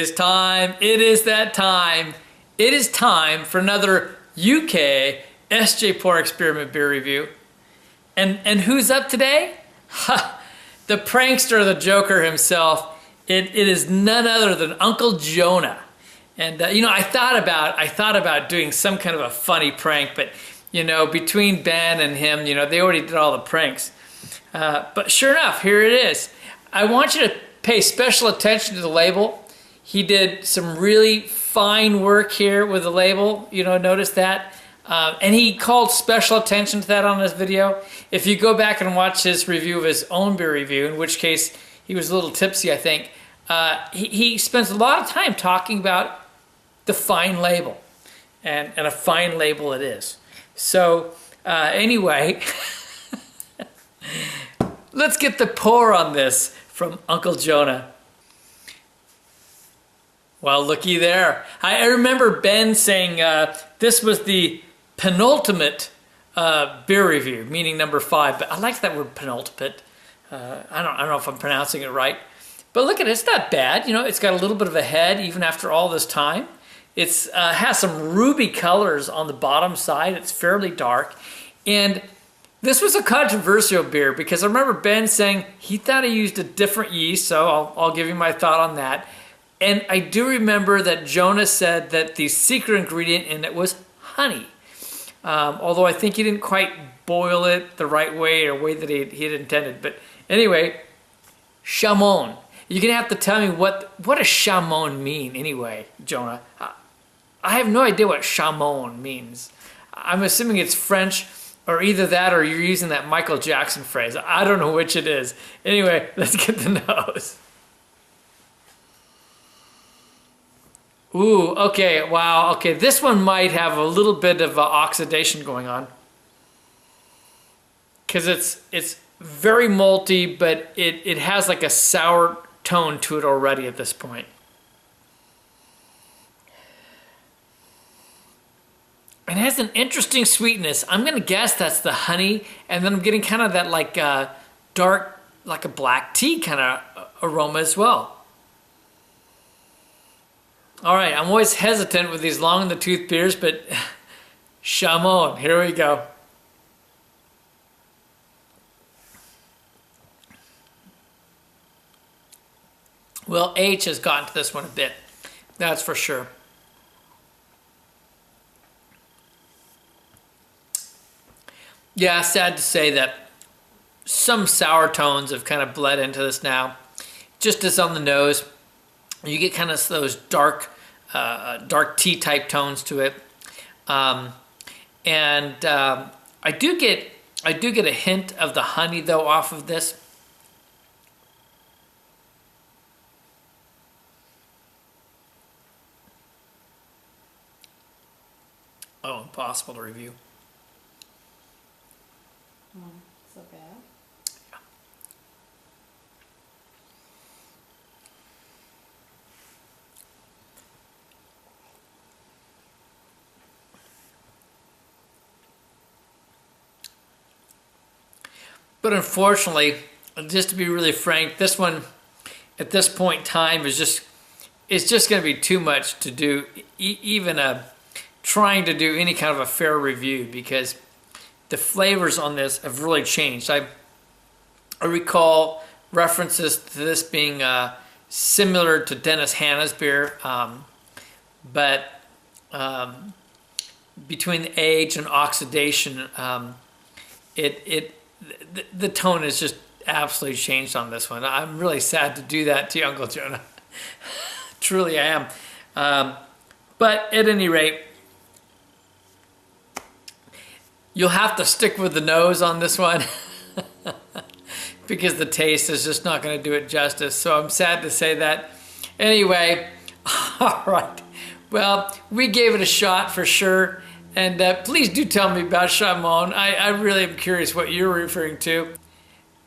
is time. It is that time. It is time for another UK SJPORR experiment beer review. And who's up today? Ha! The prankster, the Joker himself. It is none other than Uncle Jona. And you know, I thought about doing some kind of a funny prank, but you know, between Ben and him, you know, they already did all the pranks. But sure enough, here it is. I want you to pay special attention to the label. He did some really fine work here with the label. You know, notice that. And he called special attention to that on this video. If you go back and watch his review of his own beer review, in which case he was a little tipsy, I think, he spends a lot of time talking about the fine label. And a fine label it is. So anyway, let's get the pour on this from Uncle Jona. Well, looky there. I remember Ben saying this was the penultimate beer review, meaning number 5. But I like that word penultimate. I don't know if I'm pronouncing it right. But look at it, it's not bad. You know, it's got a little bit of a head even after all this time. It's has some ruby colors on the bottom side. It's fairly dark. And this was a controversial beer because I remember Ben saying he thought he used a different yeast, so I'll give you my thought on that. And I do remember that Jona said that the secret ingredient in it was honey. Although I think he didn't quite boil it the right way or way that he had intended. But anyway, chamon. You're going to have to tell me what does chamon mean anyway, Jona? I have no idea what chamon means. I'm assuming it's French or either that or you're using that Michael Jackson phrase. I don't know which it is. Anyway, let's get the nose. Ooh, okay, wow, okay. This one might have a little bit of oxidation going on. Because it's very malty, but it has like a sour tone to it already at this point. It has an interesting sweetness. I'm going to guess that's the honey, and then I'm getting kind of that like dark, like a black tea kind of aroma as well. All right, I'm always hesitant with these long in the tooth beers, but chamon, here we go. Well, H has gotten to this one a bit, that's for sure. Yeah, sad to say that some sour tones have kind of bled into this now. Just as on the nose, you get kind of those dark tea type tones to it, I do get a hint of the honey though off of this. Oh, impossible to review. So bad. Yeah. But unfortunately, just to be really frank, this one at this point in time is just going to be too much to do, even trying to do any kind of a fair review because the flavors on this have really changed. I recall references to this being similar to Dennis Hanna's beer, but between the age and oxidation, the tone has just absolutely changed on this one. I'm really sad to do that to you, Uncle Jona. Truly I am. But at any rate, you'll have to stick with the nose on this one because the taste is just not going to do it justice. So I'm sad to say that. Anyway, all right. Well, we gave it a shot for sure. And please do tell me about chamon. I really am curious what you're referring to.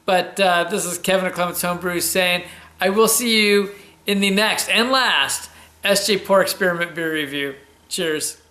But this is Kevin at Clement's Homebrew saying, I will see you in the next and last SJPORR Experiment Beer Review. Cheers.